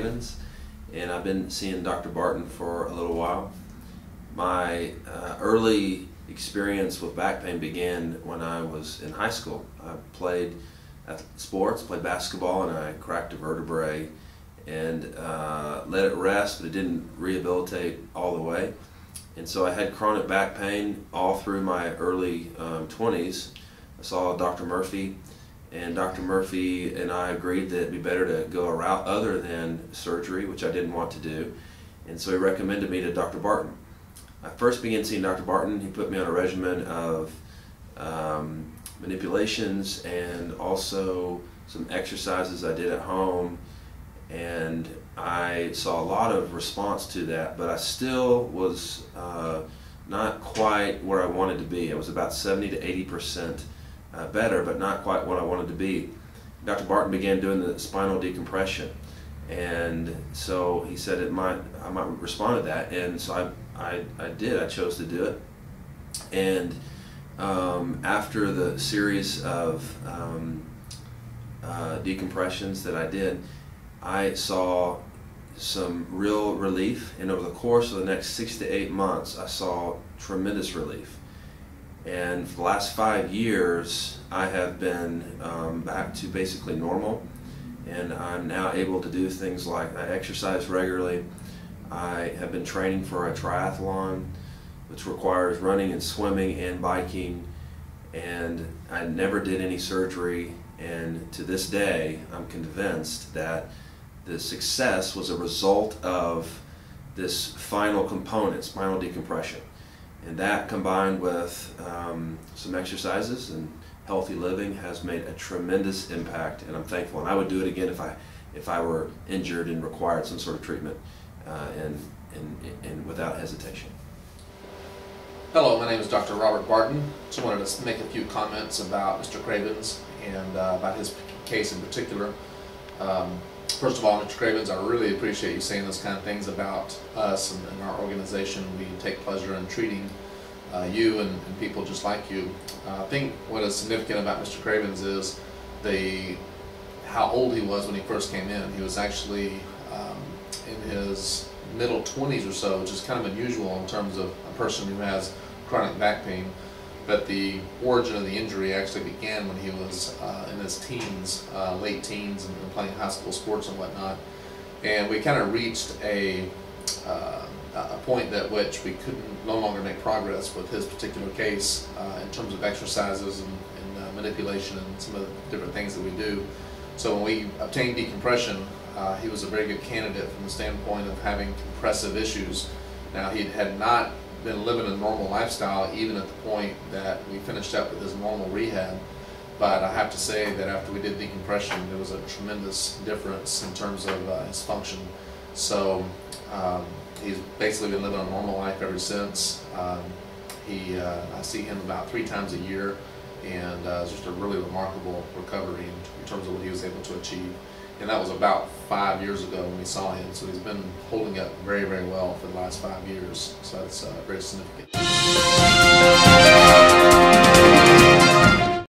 Cravens, and I've been seeing Dr. Barton for a little while. My early experience with back pain began when I was in high school. I played sports, played basketball, and I cracked a vertebrae and let it rest, but it didn't rehabilitate all the way. And so I had chronic back pain all through my early 20s. I saw Dr. Murphy, and Dr. Murphy and I agreed that it'd be better to go a route other than surgery, which I didn't want to do. And so he recommended me to Dr. Barton. I first began seeing Dr. Barton. He put me on a regimen of manipulations and also some exercises I did at home, and I saw a lot of response to that, but I still was not quite where I wanted to be. I was about 70 to 80% better, but not quite what I wanted to be. Dr. Barton began doing the spinal decompression, and so he said I might respond to that, and so I did. I chose to do it, and after the series of decompressions that I did, I saw some real relief, and over the course of the next 6 to 8 months I saw tremendous relief. And for the last 5 years I have been back to basically normal, and I'm now able to do things like I exercise regularly. I have been training for a triathlon, which requires running and swimming and biking, and I never did any surgery, and to this day I'm convinced that the success was a result of this final component, spinal decompression. And that, combined with some exercises and healthy living, has made a tremendous impact, and I'm thankful. And I would do it again if I were injured and required some sort of treatment, and without hesitation. Hello, my name is Dr. Robert Barton. Just wanted to make a few comments about Mr. Cravens and about his case in particular. First of all, Mr. Cravens, I really appreciate you saying those kind of things about us and our organization. We take pleasure in treating you and people just like you. I think what is significant about Mr. Cravens is how old he was when he first came in. He was actually in his middle 20s or so, which is kind of unusual in terms of a person who has chronic back pain. But the origin of the injury actually began when he was in his teens, late teens, and playing high school sports and whatnot. And we kind of reached a point at which we couldn't no longer make progress with his particular case in terms of exercises and manipulation and some of the different things that we do. So when we obtained decompression, he was a very good candidate from the standpoint of having compressive issues. Now, he had not been living a normal lifestyle even at the point that we finished up with his normal rehab, but I have to say that after we did decompression, there was a tremendous difference in terms of his function. So he's basically been living a normal life ever since. I see him about 3 times a year, and it's just a really remarkable recovery in terms of what he was able to achieve. And that was about 5 years ago when we saw him. So he's been holding up very, very well for the last 5 years. So that's very significant.